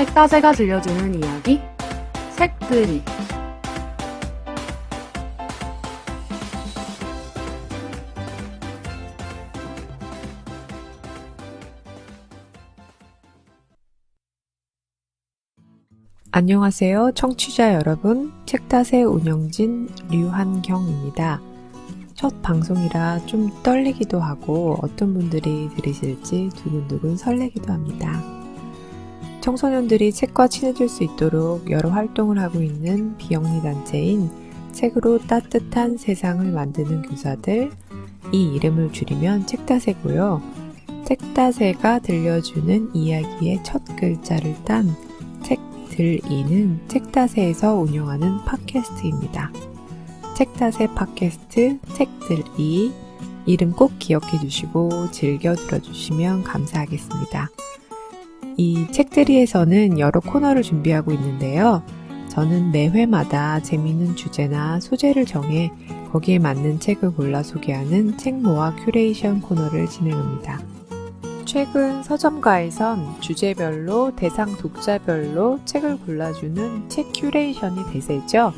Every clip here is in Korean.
책따제가 들려주는 이야기 책들이. 안녕하세요, 청취자 여러분. 책따세 운영진 류한경입니다. 첫 방송이라 좀 떨리기도 하고 어떤 분들이 들으실지 두근두근 설레기도 합니다. 청소년들이 책과 친해질 수 있도록 여러 활동을 하고 있는 비영리 단체인 책으로 따뜻한 세상을 만드는 교사들, 이 이름을 줄이면 책따세고요. 책따세가 들려주는 이야기의 첫 글자를 딴 책들이는 책따세에서 운영하는 팟캐스트입니다. 책따세 팟캐스트 책들이, 이름 꼭 기억해 주시고 즐겨 들어주시면 감사하겠습니다. 이 책들이에서는 여러 코너를 준비하고 있는데요. 저는 매 회마다 재미있는 주제나 소재를 정해 거기에 맞는 책을 골라 소개하는 책모아 큐레이션 코너를 진행합니다. 최근 서점가에선 주제별로, 대상 독자별로 책을 골라주는 책 큐레이션이 대세죠.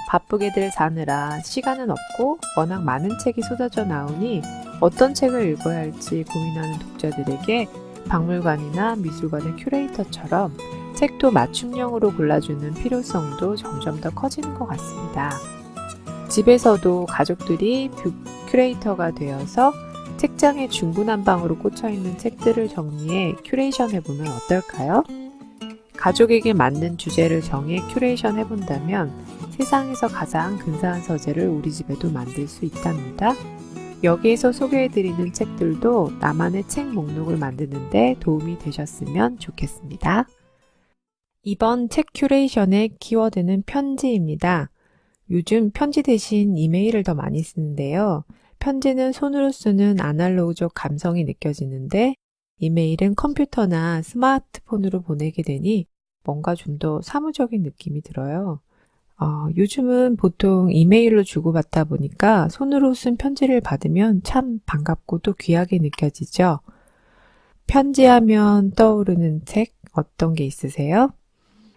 바쁘게들 사느라 시간은 없고 워낙 많은 책이 쏟아져 나오니 어떤 책을 읽어야 할지 고민하는 독자들에게 박물관이나 미술관의 큐레이터처럼 책도 맞춤형으로 골라주는 필요성도 점점 더 커지는 것 같습니다. 집에서도 가족들이 큐레이터가 되어서 책장에 중구난방으로 꽂혀있는 책들을 정리해 큐레이션 해보면 어떨까요? 가족에게 맞는 주제를 정해 큐레이션 해본다면 세상에서 가장 근사한 서재를 우리 집에도 만들 수 있답니다. 여기에서 소개해드리는 책들도 나만의 책 목록을 만드는 데 도움이 되셨으면 좋겠습니다. 이번 책 큐레이션의 키워드는 편지입니다. 요즘 편지 대신 이메일을 더 많이 쓰는데요. 편지는 손으로 쓰는 아날로그적 감성이 느껴지는데 이메일은 컴퓨터나 스마트폰으로 보내게 되니 뭔가 좀 더 사무적인 느낌이 들어요. 요즘은 보통 이메일로 주고받다 보니까 손으로 쓴 편지를 받으면 참 반갑고 또 귀하게 느껴지죠. 편지하면 떠오르는 책 어떤 게 있으세요?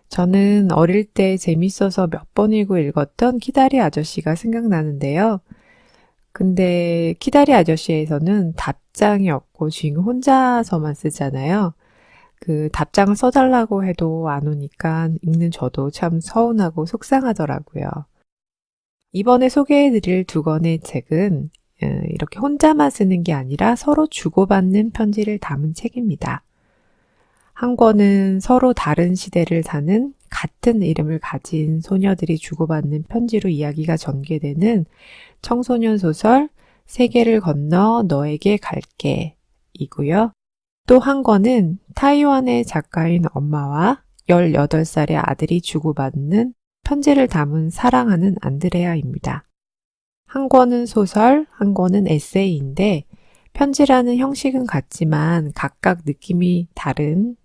저는 어릴 때 재밌어서 몇 번 읽었던 키다리 아저씨가 생각나는데요. 근데 키다리 아저씨에서는 답장이 없고 주인공 혼자서만 쓰잖아요. 그 답장을 써달라고 해도 안 오니까 읽는 저도 참 서운하고 속상하더라고요. 이번에 소개해드릴 두 권의 책은 이렇게 혼자만 쓰는 게 아니라 서로 주고받는 편지를 담은 책입니다. 한 권은 서로 다른 시대를 사는 같은 이름을 가진 소녀들이 주고받는 편지로 이야기가 전개되는 청소년 소설 세계를 건너 너에게 갈게 이고요. 또 한 권은 타이완의 작가인 엄마와 18살의 아들이 주고받는 편지를 담은 사랑하는 안드레아입니다. 한 권은 소설, 한 권은 에세이인데 편지라는 형식은 같지만 각각 느낌이 다른,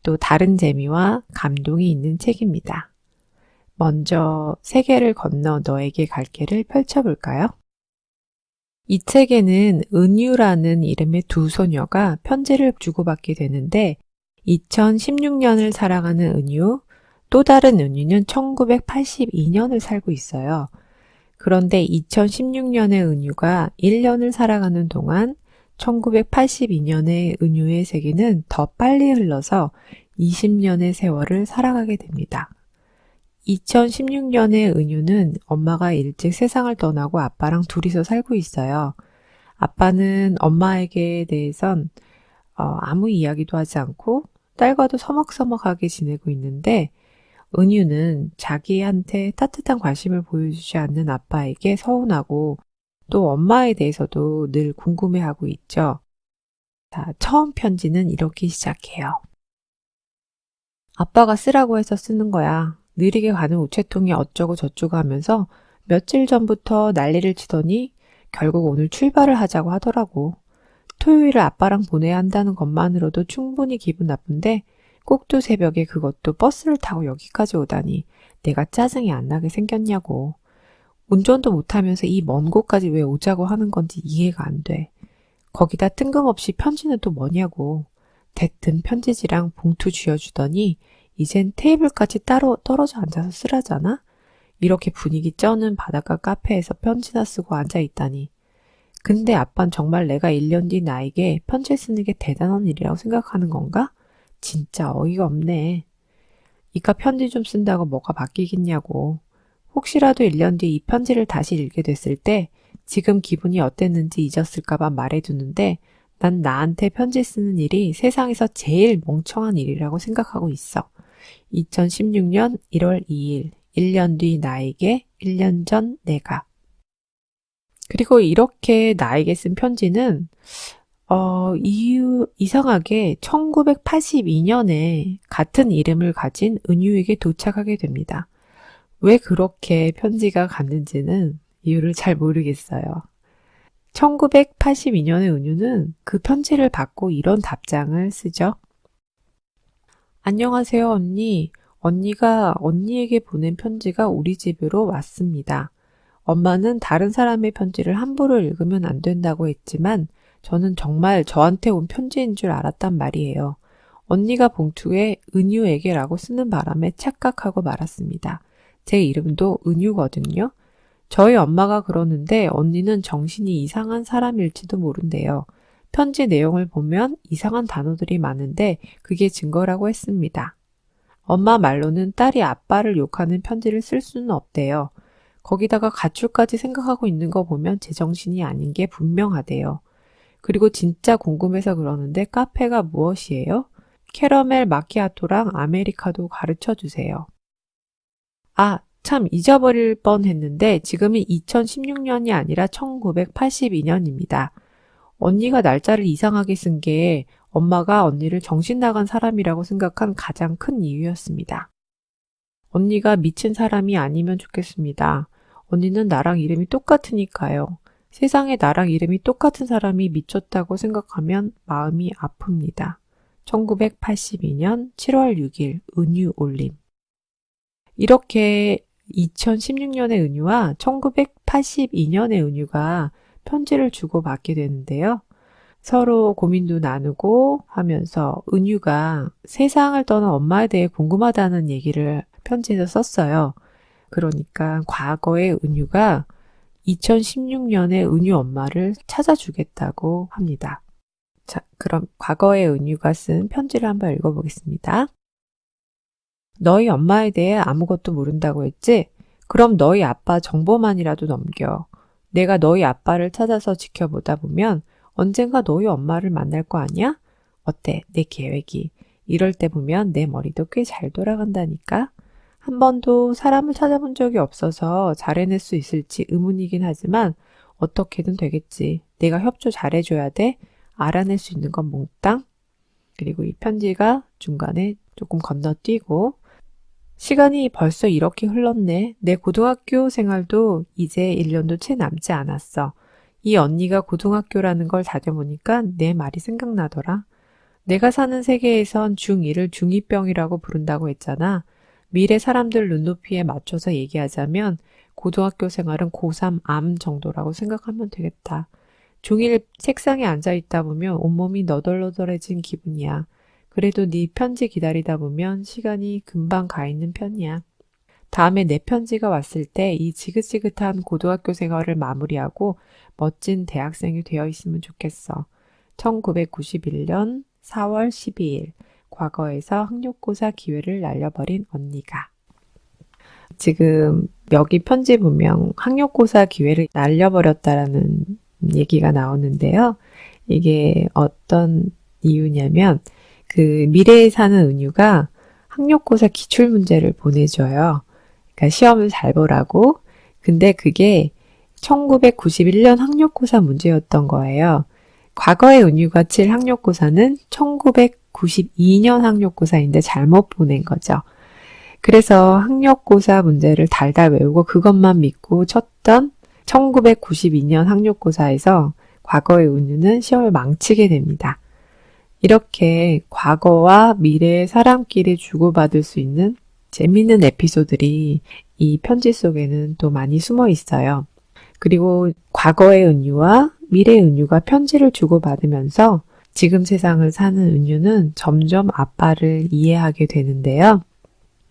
또 다른 재미와 감동이 있는 책입니다. 먼저 세계를 건너 너에게 갈게를 펼쳐볼까요? 이 책에는 은유라는 이름의 두 소녀가 편지를 주고받게 되는데 2016년을 살아가는 은유, 또 다른 은유는 1982년을 살고 있어요. 그런데 2016년의 은유가 1년을 살아가는 동안 1982년의 은유의 세계는 더 빨리 흘러서 20년의 세월을 살아가게 됩니다. 2016년의 은유는 엄마가 일찍 세상을 떠나고 아빠랑 둘이서 살고 있어요. 아빠는 엄마에게 대해선 아무 이야기도 하지 않고 딸과도 서먹서먹하게 지내고 있는데 은유는 자기한테 따뜻한 관심을 보여주지 않는 아빠에게 서운하고 또 엄마에 대해서도 늘 궁금해하고 있죠. 자, 처음 편지는 이렇게 시작해요. 아빠가 쓰라고 해서 쓰는 거야. 느리게 가는 우체통이 어쩌고 저쩌고 하면서 며칠 전부터 난리를 치더니 결국 오늘 출발을 하자고 하더라고. 토요일을 아빠랑 보내야 한다는 것만으로도 충분히 기분 나쁜데 꼭두 새벽에 그것도 버스를 타고 여기까지 오다니 내가 짜증이 안 나게 생겼냐고. 운전도 못하면서 이 먼 곳까지 왜 오자고 하는 건지 이해가 안 돼. 거기다 뜬금없이 편지는 또 뭐냐고. 대뜸 편지지랑 봉투 쥐어주더니 이젠 테이블까지 따로 떨어져 앉아서 쓰라잖아? 이렇게 분위기 쩌는 바닷가 카페에서 편지나 쓰고 앉아있다니. 근데 아빤 정말 내가 1년 뒤 나에게 편지 쓰는 게 대단한 일이라고 생각하는 건가? 진짜 어이가 없네. 이깟 편지 좀 쓴다고 뭐가 바뀌겠냐고. 혹시라도 1년 뒤 이 편지를 다시 읽게 됐을 때 지금 기분이 어땠는지 잊었을까봐 말해두는데 난 나한테 편지 쓰는 일이 세상에서 제일 멍청한 일이라고 생각하고 있어. 2016년 1월 2일, 1년 뒤 나에게, 1년 전 내가. 그리고 이렇게 나에게 쓴 편지는 이상하게 1982년에 같은 이름을 가진 은유에게 도착하게 됩니다. 왜 그렇게 편지가 갔는지는 이유를 잘 모르겠어요. 1982년의 은유는 그 편지를 받고 이런 답장을 쓰죠. 안녕하세요, 언니. 언니가 언니에게 보낸 편지가 우리 집으로 왔습니다. 엄마는 다른 사람의 편지를 함부로 읽으면 안 된다고 했지만 저는 정말 저한테 온 편지인 줄 알았단 말이에요. 언니가 봉투에 은유에게라고 쓰는 바람에 착각하고 말았습니다. 제 이름도 은유거든요. 저희 엄마가 그러는데 언니는 정신이 이상한 사람일지도 모른대요. 편지 내용을 보면 이상한 단어들이 많은데 그게 증거라고 했습니다. 엄마 말로는 딸이 아빠를 욕하는 편지를 쓸 수는 없대요. 거기다가 가출까지 생각하고 있는 거 보면 제정신이 아닌 게 분명하대요. 그리고 진짜 궁금해서 그러는데 카페가 무엇이에요? 캐러멜 마키아토랑 아메리카도 가르쳐 주세요. 아, 참 잊어버릴 뻔했는데 지금이 2016년이 아니라 1982년입니다. 언니가 날짜를 이상하게 쓴 게 엄마가 언니를 정신 나간 사람이라고 생각한 가장 큰 이유였습니다. 언니가 미친 사람이 아니면 좋겠습니다. 언니는 나랑 이름이 똑같으니까요. 세상에 나랑 이름이 똑같은 사람이 미쳤다고 생각하면 마음이 아픕니다. 1982년 7월 6일 은유 올림. 이렇게 2016년의 은유와 1982년의 은유가 편지를 주고받게 되는데요. 서로 고민도 나누고 하면서 은유가 세상을 떠난 엄마에 대해 궁금하다는 얘기를 편지에서 썼어요. 그러니까 과거의 은유가 2016년의 은유 엄마를 찾아주겠다고 합니다. 자, 그럼 과거의 은유가 쓴 편지를 한번 읽어보겠습니다. 너희 엄마에 대해 아무것도 모른다고 했지? 그럼 너희 아빠 정보만이라도 넘겨. 내가 너희 아빠를 찾아서 지켜보다 보면 언젠가 너희 엄마를 만날 거 아니야? 어때? 내 계획이. 이럴 때 보면 내 머리도 꽤 잘 돌아간다니까? 한 번도 사람을 찾아본 적이 없어서 잘 해낼 수 있을지 의문이긴 하지만 어떻게든 되겠지. 내가 협조 잘해줘야 돼. 알아낼 수 있는 건 몽땅. 그리고 이 편지가 중간에 조금 건너뛰고 시간이 벌써 이렇게 흘렀네. 내 고등학교 생활도 이제 1년도 채 남지 않았어. 이 언니가 고등학교라는 걸 다져보니까 내 말이 생각나더라. 내가 사는 세계에선 중2를 중2병이라고 부른다고 했잖아. 미래 사람들 눈높이에 맞춰서 얘기하자면 고등학교 생활은 고3 암 정도라고 생각하면 되겠다. 종일 책상에 앉아있다 보면 온몸이 너덜너덜해진 기분이야. 그래도 네 편지 기다리다 보면 시간이 금방 가 있는 편이야. 다음에 내 편지가 왔을 때 이 지긋지긋한 고등학교 생활을 마무리하고 멋진 대학생이 되어 있으면 좋겠어. 1991년 4월 12일 과거에서 학력고사 기회를 날려버린 언니가. 지금 여기 편지 보면 학력고사 기회를 날려버렸다라는 얘기가 나오는데요. 이게 어떤 이유냐면 그 미래에 사는 은유가 학력고사 기출문제를 보내줘요. 그러니까 시험을 잘 보라고. 근데 그게 1991년 학력고사 문제였던 거예요. 과거의 은유가 칠 학력고사는 1992년 학력고사인데 잘못 보낸 거죠. 그래서 학력고사 문제를 달달 외우고 그것만 믿고 쳤던 1992년 학력고사에서 과거의 은유는 시험을 망치게 됩니다. 이렇게 과거와 미래의 사람끼리 주고받을 수 있는 재미있는 에피소드들이 이 편지 속에는 또 많이 숨어 있어요. 그리고 과거의 은유와 미래의 은유가 편지를 주고받으면서 지금 세상을 사는 은유는 점점 아빠를 이해하게 되는데요.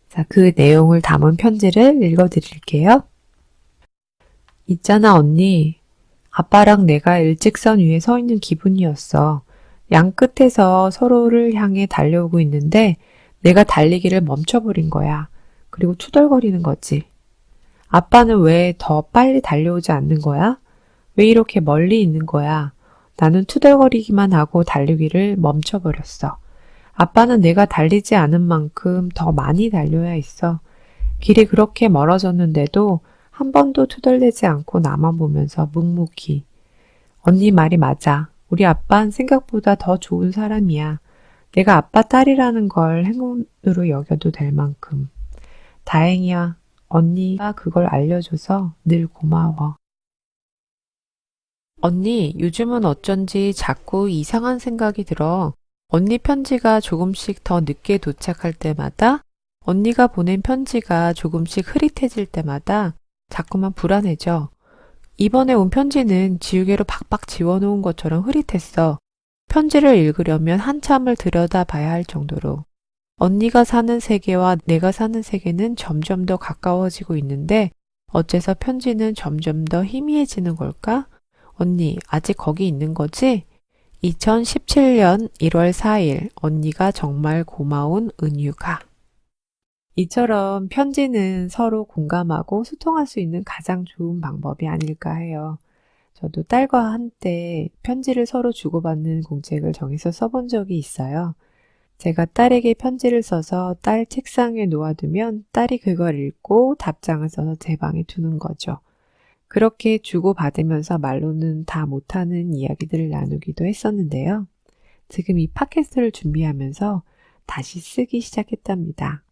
자, 그 내용을 담은 편지를 읽어드릴게요. 있잖아, 언니. 아빠랑 내가 일직선 위에 서 있는 기분이었어. 양 끝에서 서로를 향해 달려오고 있는데 내가 달리기를 멈춰버린 거야. 그리고 투덜거리는 거지. 아빠는 왜 더 빨리 달려오지 않는 거야? 왜 이렇게 멀리 있는 거야? 나는 투덜거리기만 하고 달리기를 멈춰버렸어. 아빠는 내가 달리지 않은 만큼 더 많이 달려야 했어. 길이 그렇게 멀어졌는데도 한 번도 투덜대지 않고 나만 보면서 묵묵히. 언니 말이 맞아. 우리 아빠는 생각보다 더 좋은 사람이야. 내가 아빠 딸이라는 걸 행운으로 여겨도 될 만큼. 다행이야. 언니가 그걸 알려줘서 늘 고마워. 언니, 요즘은 어쩐지 자꾸 이상한 생각이 들어. 언니 편지가 조금씩 더 늦게 도착할 때마다, 언니가 보낸 편지가 조금씩 흐릿해질 때마다 자꾸만 불안해져. 이번에 온 편지는 지우개로 박박 지워놓은 것처럼 흐릿했어. 편지를 읽으려면 한참을 들여다봐야 할 정도로. 언니가 사는 세계와 내가 사는 세계는 점점 더 가까워지고 있는데 어째서 편지는 점점 더 희미해지는 걸까? 언니, 아직 거기 있는 거지? 2017년 1월 4일, 언니가 정말 고마운 은유가. 이처럼 편지는 서로 공감하고 소통할 수 있는 가장 좋은 방법이 아닐까 해요. 저도 딸과 한때 편지를 서로 주고받는 공책을 정해서 써본 적이 있어요. 제가 딸에게 편지를 써서 딸 책상에 놓아두면 딸이 그걸 읽고 답장을 써서 제 방에 두는 거죠. 그렇게 주고받으면서 말로는 다 못하는 이야기들을 나누기도 했었는데요. 지금 이 팟캐스트를 준비하면서 다시 쓰기 시작했답니다.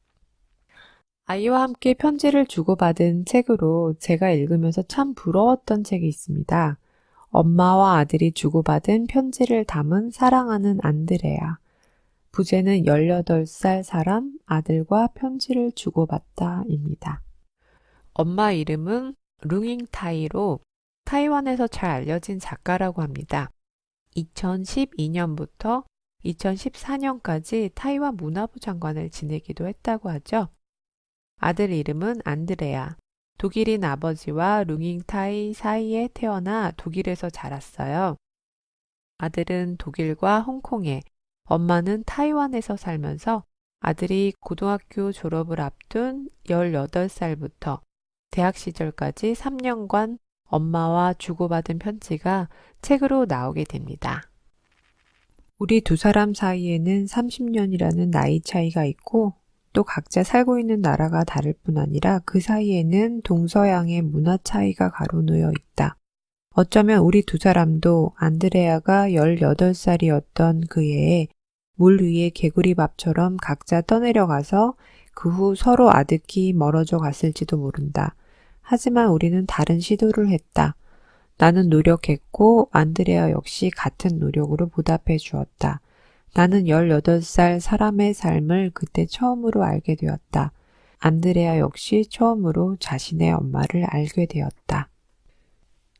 아이와 함께 편지를 주고받은 책으로 제가 읽으면서 참 부러웠던 책이 있습니다. 엄마와 아들이 주고받은 편지를 담은 사랑하는 안드레아. 부제는 18살 사람 아들과 편지를 주고받다입니다. 엄마 이름은 룽잉타이로 타이완에서 잘 알려진 작가라고 합니다. 2012년부터 2014년까지 타이완 문화부 장관을 지내기도 했다고 하죠. 아들 이름은 안드레아. 독일인 아버지와 룽잉타이 사이에 태어나 독일에서 자랐어요. 아들은 독일과 홍콩에, 엄마는 타이완에서 살면서 아들이 고등학교 졸업을 앞둔 18살부터 대학 시절까지 3년간 엄마와 주고받은 편지가 책으로 나오게 됩니다. 우리 두 사람 사이에는 30년이라는 나이 차이가 있고 또 각자 살고 있는 나라가 다를 뿐 아니라 그 사이에는 동서양의 문화 차이가 가로놓여 있다. 어쩌면 우리 두 사람도 안드레아가 18살이었던 그 해에 물 위에 개구리밥처럼 각자 떠내려가서 그 후 서로 아득히 멀어져 갔을지도 모른다. 하지만 우리는 다른 시도를 했다. 나는 노력했고 안드레아 역시 같은 노력으로 보답해 주었다. 나는 18살 사람의 삶을 그때 처음으로 알게 되었다. 안드레아 역시 처음으로 자신의 엄마를 알게 되었다.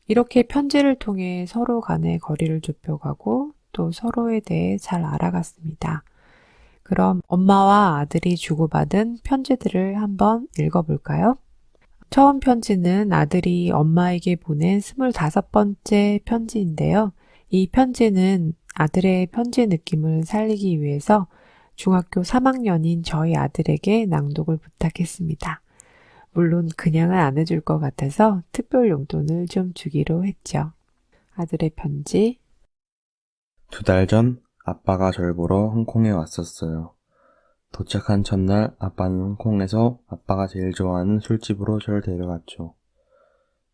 이렇게 편지를 통해 서로 간의 거리를 좁혀가고 또 서로에 대해 잘 알아갔습니다. 그럼 엄마와 아들이 주고받은 편지들을 한번 읽어볼까요? 처음 편지는 아들이 엄마에게 보낸 25번째 편지인데요. 이 편지는 아들의 편지 느낌을 살리기 위해서 중학교 3학년인 저희 아들에게 낭독을 부탁했습니다. 물론 그냥은 안 해줄 것 같아서 특별 용돈을 좀 주기로 했죠. 아들의 편지. 2달 전 아빠가 절 보러 홍콩에 왔었어요. 도착한 첫날 아빠는 홍콩에서 아빠가 제일 좋아하는 술집으로 절 데려갔죠.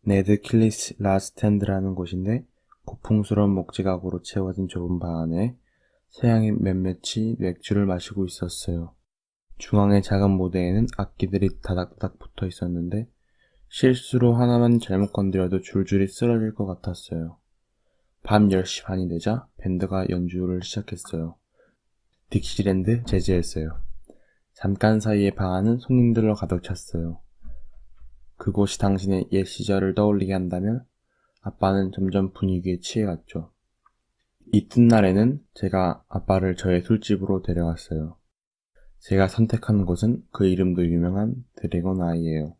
네드 킬리스 라스탠드라는 곳인데 고풍스러운 목지각으로 채워진 좁은 방 안에 서양인 몇몇이 맥주를 마시고 있었어요. 중앙의 작은 무대에는 악기들이 다닥다닥 붙어 있었는데 실수로 하나만 잘못 건드려도 줄줄이 쓰러질 것 같았어요. 밤 10시 반이 되자 밴드가 연주를 시작했어요. 딕시랜드 재즈였어요. 잠깐 사이에 방 안은 손님들로 가득 찼어요. 그곳이 당신의 옛 시절을 떠올리게 한다면 아빠는 점점 분위기에 취해갔죠. 이튿날에는 제가 아빠를 저의 술집으로 데려갔어요. 제가 선택한 곳은 그 이름도 유명한 드래곤 아이예요.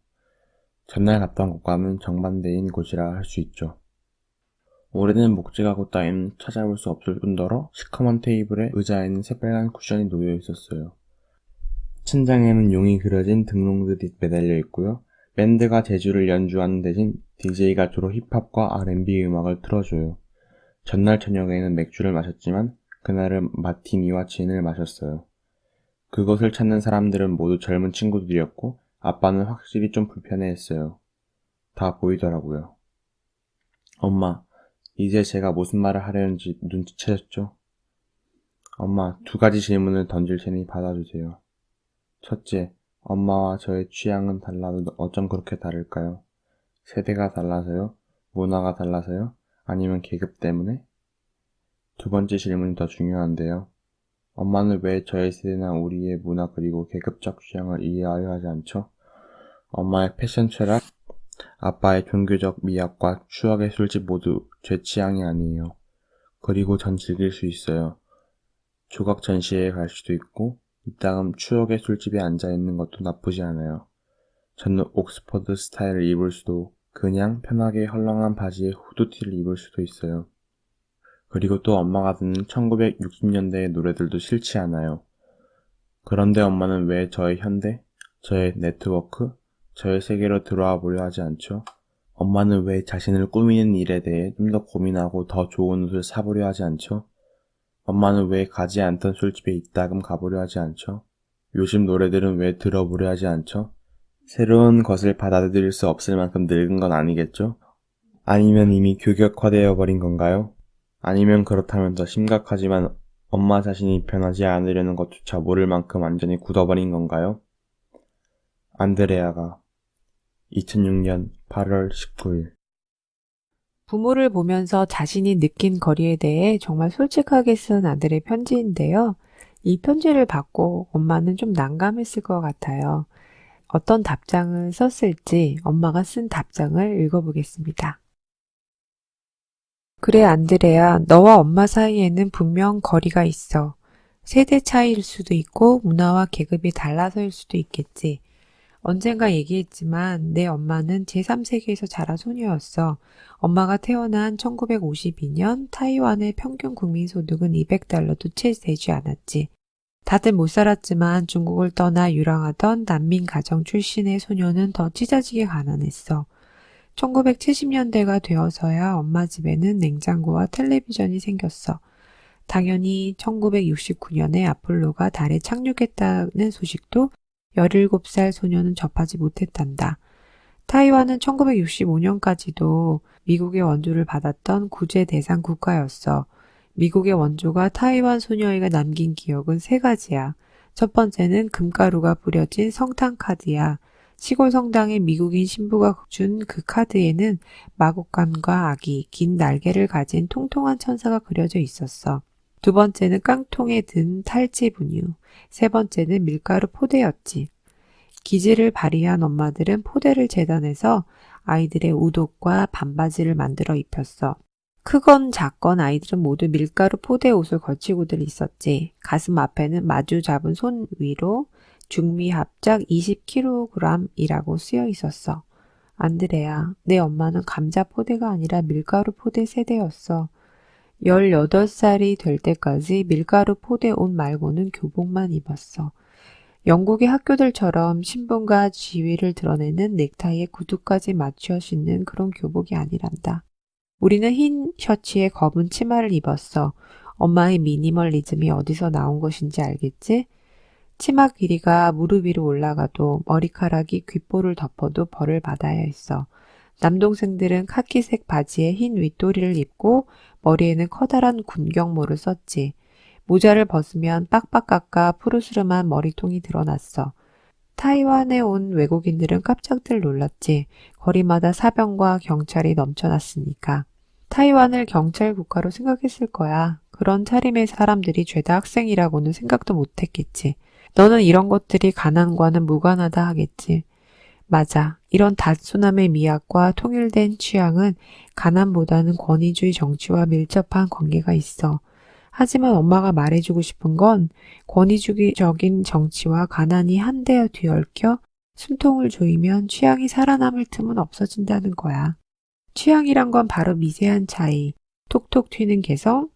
전날 갔던 곳과는 정반대인 곳이라 할 수 있죠. 오래된 목재가구 따위는 찾아볼 수 없을 뿐더러 시커먼 테이블에 의자에는 새빨간 쿠션이 놓여 있었어요. 천장에는 용이 그려진 등롱들이 매달려 있고요. 밴드가 재주를 연주하는 대신 DJ가 주로 힙합과 R&B 음악을 틀어줘요. 전날 저녁에는 맥주를 마셨지만 그날은 마티니와 진을 마셨어요. 그것을 찾는 사람들은 모두 젊은 친구들이었고 아빠는 확실히 좀 불편해했어요. 다 보이더라고요. 엄마, 이제 제가 무슨 말을 하려는지 눈치채셨죠? 엄마, 2가지 질문을 던질 테니 받아주세요. 첫째, 엄마와 저의 취향은 달라도 어쩜 그렇게 다를까요? 세대가 달라서요? 문화가 달라서요? 아니면 계급 때문에? 2번째 질문이 더 중요한데요. 엄마는 왜 저의 세대나 우리의 문화 그리고 계급적 취향을 이해하려 하지 않죠? 엄마의 패션 철학, 아빠의 종교적 미학과 추억의 술집 모두 제 취향이 아니에요. 그리고 전 즐길 수 있어요. 조각 전시회에 갈 수도 있고 이따금 추억의 술집에 앉아있는 것도 나쁘지 않아요. 저는 옥스퍼드 스타일을 입을 수도 그냥 편하게 헐렁한 바지에 후드티를 입을 수도 있어요. 그리고 또 엄마가 듣는 1960년대의 노래들도 싫지 않아요. 그런데 엄마는 왜 저의 현대, 저의 네트워크, 저의 세계로 들어와 보려 하지 않죠? 엄마는 왜 자신을 꾸미는 일에 대해 좀 더 고민하고 더 좋은 옷을 사보려 하지 않죠? 엄마는 왜 가지 않던 술집에 이따금 가보려 하지 않죠? 요즘 노래들은 왜 들어보려 하지 않죠? 새로운 것을 받아들일 수 없을 만큼 늙은 건 아니겠죠? 아니면 이미 규격화되어 버린 건가요? 아니면 그렇다면 더 심각하지만 엄마 자신이 변하지 않으려는 것조차 모를 만큼 완전히 굳어버린 건가요? 안드레아가 2006년 8월 19일 부모를 보면서 자신이 느낀 거리에 대해 정말 솔직하게 쓴 아들의 편지인데요. 이 편지를 받고 엄마는 좀 난감했을 것 같아요. 어떤 답장을 썼을지 엄마가 쓴 답장을 읽어보겠습니다. 그래, 안드레아, 너와 엄마 사이에는 분명 거리가 있어. 세대 차이일 수도 있고 문화와 계급이 달라서일 수도 있겠지. 언젠가 얘기했지만 내 엄마는 제3세기에서 자란 소녀였어. 엄마가 태어난 1952년 타이완의 평균 국민소득은 $200도 채 되지 않았지. 다들 못 살았지만 중국을 떠나 유랑하던 난민 가정 출신의 소녀는 더 찢어지게 가난했어. 1970년대가 되어서야 엄마 집에는 냉장고와 텔레비전이 생겼어. 당연히 1969년에 아폴로가 달에 착륙했다는 소식도 17살 소녀는 접하지 못했단다. 타이완은 1965년까지도 미국의 원조를 받았던 구제 대상 국가였어. 미국의 원조가 타이완 소녀에게 남긴 기억은 3가지야. 첫 번째는 금가루가 뿌려진 성탄 카드야. 시골 성당에 미국인 신부가 준 그 카드에는 마곡간과 아기, 긴 날개를 가진 통통한 천사가 그려져 있었어. 2번째는 깡통에 든 탈지 분유. 3번째는 밀가루 포대였지. 기질을 발휘한 엄마들은 포대를 재단해서 아이들의 우독과 반바지를 만들어 입혔어. 크건 작건 아이들은 모두 밀가루 포대 옷을 걸치고들 있었지. 가슴 앞에는 마주 잡은 손 위로 중미 합작 20kg이라고 쓰여 있었어. 안드레아, 내 엄마는 감자 포대가 아니라 밀가루 포대 세대였어. 18살이 될 때까지 밀가루 포대 옷 말고는 교복만 입었어. 영국의 학교들처럼 신분과 지위를 드러내는 넥타이에 구두까지 맞춰 신는 그런 교복이 아니란다. 우리는 흰 셔츠에 검은 치마를 입었어. 엄마의 미니멀리즘이 어디서 나온 것인지 알겠지? 치마 길이가 무릎 위로 올라가도 머리카락이 귓볼을 덮어도 벌을 받아야 했어. 남동생들은 카키색 바지에 흰 윗도리를 입고 머리에는 커다란 군경모를 썼지. 모자를 벗으면 빡빡 깎아 푸르스름한 머리통이 드러났어. 타이완에 온 외국인들은 깜짝들 놀랐지. 거리마다 사병과 경찰이 넘쳐났으니까. 타이완을 경찰 국가로 생각했을 거야. 그런 차림의 사람들이 죄다 학생이라고는 생각도 못했겠지. 너는 이런 것들이 가난과는 무관하다 하겠지. 맞아. 이런 단순함의 미학과 통일된 취향은 가난보다는 권위주의 정치와 밀접한 관계가 있어. 하지만 엄마가 말해주고 싶은 건 권위주의적인 정치와 가난이 한데 뒤얽혀 숨통을 조이면 취향이 살아남을 틈은 없어진다는 거야. 취향이란 건 바로 미세한 차이, 톡톡 튀는 개성,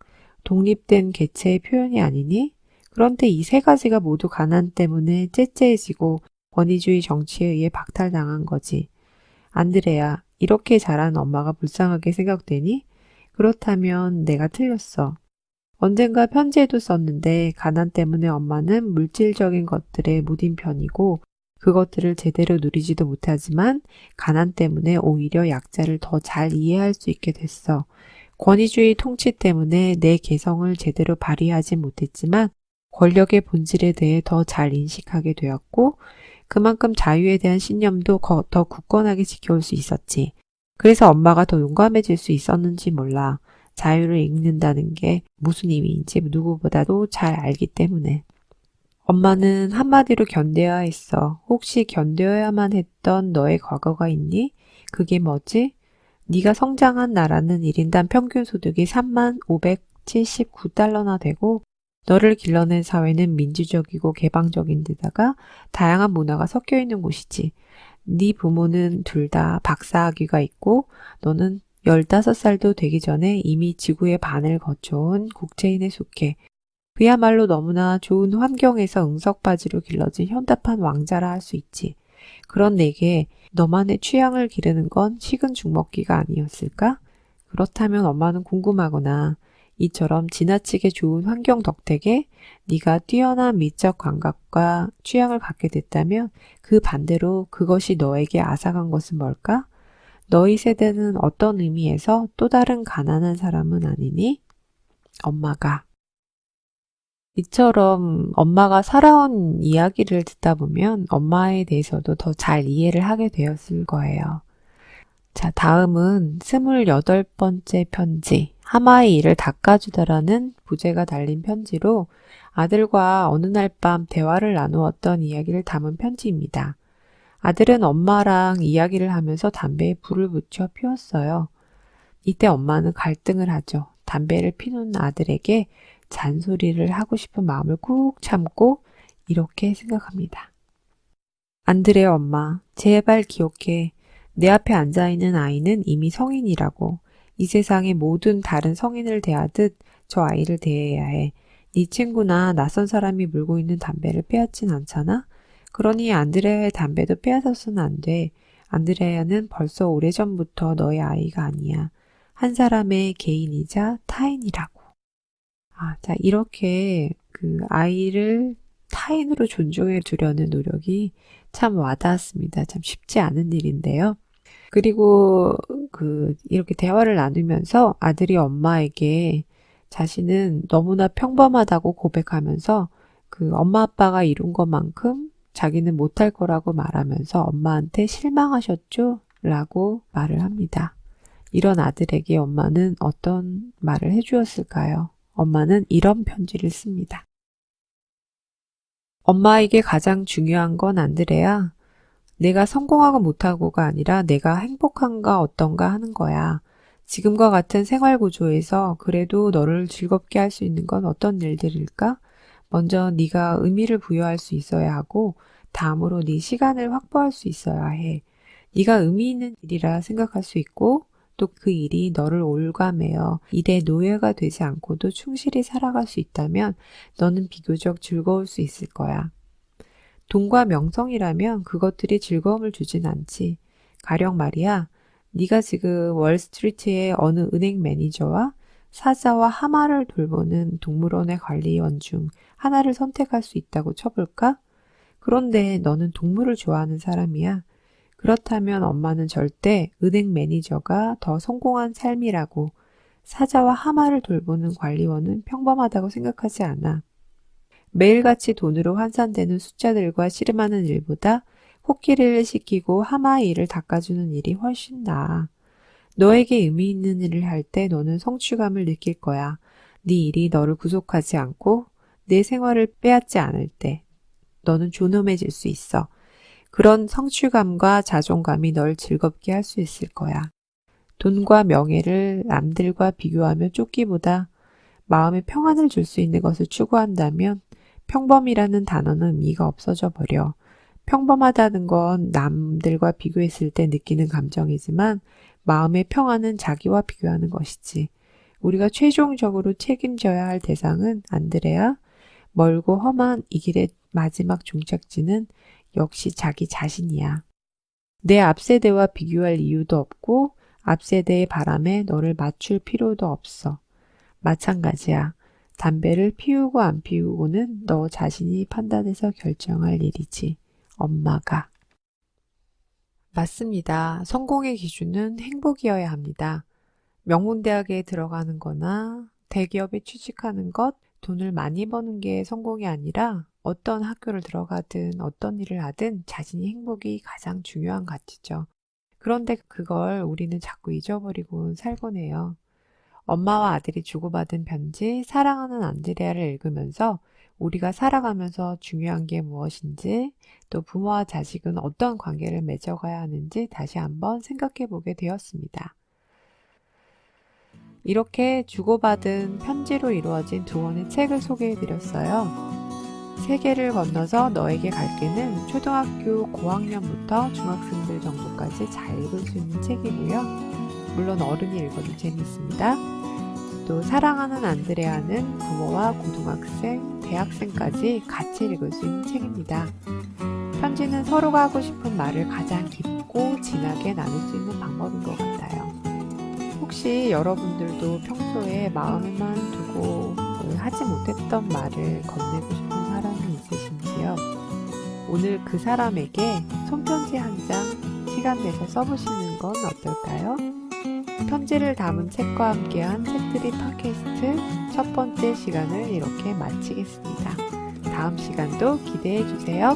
독립된 개체의 표현이 아니니? 그런데 이 세 가지가 모두 가난 때문에 째째해지고 권위주의 정치에 의해 박탈당한 거지. 안드레야, 이렇게 자란 엄마가 불쌍하게 생각되니? 그렇다면 내가 틀렸어. 언젠가 편지에도 썼는데 가난 때문에 엄마는 물질적인 것들에 무딘 편이고 그것들을 제대로 누리지도 못하지만 가난 때문에 오히려 약자를 더 잘 이해할 수 있게 됐어. 권위주의 통치 때문에 내 개성을 제대로 발휘하지 못했지만 권력의 본질에 대해 더 잘 인식하게 되었고 그만큼 자유에 대한 신념도 더 굳건하게 지켜올 수 있었지. 그래서 엄마가 더 용감해질 수 있었는지 몰라. 자유를 읽는다는 게 무슨 의미인지 누구보다도 잘 알기 때문에. 엄마는 한마디로 견뎌야 했어. 혹시 견뎌야만 했던 너의 과거가 있니? 그게 뭐지? 네가 성장한 나라는 1인당 평균 소득이 3579달러나 되고 너를 길러낸 사회는 민주적이고 개방적인 데다가 다양한 문화가 섞여 있는 곳이지. 네 부모는 둘 다 박사학위가 있고 너는 15살도 되기 전에 이미 지구의 반을 거쳐온 국제인에 속해 그야말로 너무나 좋은 환경에서 응석바지로 길러진 현답한 왕자라 할 수 있지. 그런 내게 너만의 취향을 기르는 건 식은 죽 먹기가 아니었을까? 그렇다면 엄마는 궁금하구나. 이처럼 지나치게 좋은 환경 덕택에 네가 뛰어난 미적 감각과 취향을 갖게 됐다면 그 반대로 그것이 너에게 앗아간 것은 뭘까? 너희 세대는 어떤 의미에서 또 다른 가난한 사람은 아니니? 엄마가. 이처럼 엄마가 살아온 이야기를 듣다 보면 엄마에 대해서도 더 잘 이해를 하게 되었을 거예요. 자, 다음은 28번째 편지. 하마의 이를 닦아주다라는 부제가 달린 편지로 아들과 어느 날 밤 대화를 나누었던 이야기를 담은 편지입니다. 아들은 엄마랑 이야기를 하면서 담배에 불을 붙여 피웠어요. 이때 엄마는 갈등을 하죠. 담배를 피우는 아들에게 잔소리를 하고 싶은 마음을 꾹 참고 이렇게 생각합니다. 안드레 엄마, 제발 기억해. 내 앞에 앉아있는 아이는 이미 성인이라고. 이 세상의 모든 다른 성인을 대하듯 저 아이를 대해야 해. 네 친구나 낯선 사람이 물고 있는 담배를 빼앗진 않잖아? 그러니 안드레아의 담배도 빼앗아서는 안 돼. 안드레아는 벌써 오래전부터 너의 아이가 아니야. 한 사람의 개인이자 타인이라고. 자, 이렇게 그 아이를 타인으로 존중해 주려는 노력이 참 와닿았습니다. 참 쉽지 않은 일인데요. 그리고 이렇게 대화를 나누면서 아들이 엄마에게 자신은 너무나 평범하다고 고백하면서 그 엄마 아빠가 이룬 것만큼 자기는 못할 거라고 말하면서 엄마한테 실망하셨죠? 라고 말을 합니다. 이런 아들에게 엄마는 어떤 말을 해주었을까요? 엄마는 이런 편지를 씁니다. 엄마에게 가장 중요한 건 안드레야. 내가 성공하고 못하고가 아니라 내가 행복한가 어떤가 하는 거야. 지금과 같은 생활 구조에서 그래도 너를 즐겁게 할 수 있는 건 어떤 일들일까? 먼저 네가 의미를 부여할 수 있어야 하고 다음으로 네 시간을 확보할 수 있어야 해. 네가 의미 있는 일이라 생각할 수 있고 또 그 일이 너를 올가매어 일의 노예가 되지 않고도 충실히 살아갈 수 있다면 너는 비교적 즐거울 수 있을 거야. 돈과 명성이라면 그것들이 즐거움을 주진 않지. 가령 말이야, 네가 지금 월스트리트의 어느 은행 매니저와 사자와 하마를 돌보는 동물원의 관리원 중 하나를 선택할 수 있다고 쳐볼까? 그런데 너는 동물을 좋아하는 사람이야. 그렇다면 엄마는 절대 은행 매니저가 더 성공한 삶이라고 사자와 하마를 돌보는 관리원은 평범하다고 생각하지 않아. 매일같이 돈으로 환산되는 숫자들과 씨름하는 일보다 코끼리를 시키고 하마의 이를 닦아주는 일이 훨씬 나아. 너에게 의미 있는 일을 할 때 너는 성취감을 느낄 거야. 네 일이 너를 구속하지 않고 내 생활을 빼앗지 않을 때 너는 존엄해질 수 있어. 그런 성취감과 자존감이 널 즐겁게 할 수 있을 거야. 돈과 명예를 남들과 비교하며 쫓기보다 마음에 평안을 줄 수 있는 것을 추구한다면 평범이라는 단어는 의미가 없어져 버려. 평범하다는 건 남들과 비교했을 때 느끼는 감정이지만 마음의 평안은 자기와 비교하는 것이지. 우리가 최종적으로 책임져야 할 대상은 안드레아, 멀고 험한 이 길의 마지막 종착지는 역시 자기 자신이야. 내 앞세대와 비교할 이유도 없고 앞세대의 바람에 너를 맞출 필요도 없어. 마찬가지야. 담배를 피우고 안 피우고는 너 자신이 판단해서 결정할 일이지. 엄마가. 맞습니다. 성공의 기준은 행복이어야 합니다. 명문대학에 들어가는 거나 대기업에 취직하는 것, 돈을 많이 버는 게 성공이 아니라 어떤 학교를 들어가든 어떤 일을 하든 자신이 행복이 가장 중요한 가치죠. 그런데 그걸 우리는 자꾸 잊어버리고 살곤 해요. 엄마와 아들이 주고받은 편지 사랑하는 안드레아를 읽으면서 우리가 살아가면서 중요한 게 무엇인지 또 부모와 자식은 어떤 관계를 맺어가야 하는지 다시 한번 생각해 보게 되었습니다. 이렇게 주고받은 편지로 이루어진 두 권의 책을 소개해 드렸어요. 세계를 건너서 너에게 갈게는 초등학교 고학년부터 중학생들 정도까지 잘 읽을 수 있는 책이고요. 물론 어른이 읽어도 재미있습니다. 또 사랑하는 안드레아는 부모와 고등학생, 대학생까지 같이 읽을 수 있는 책입니다. 편지는 서로가 하고 싶은 말을 가장 깊고 진하게 나눌 수 있는 방법인 것 같아요. 혹시 여러분들도 평소에 마음에만 두고 하지 못했던 말을 건네고 싶은 사람이 있으신지요? 오늘 그 사람에게 손편지 한 장 시간 내서 써보시는 건 어떨까요? 편지를 담은 책과 함께한 책들이 팟캐스트 첫 번째 시간을 이렇게 마치겠습니다. 다음 시간도 기대해 주세요.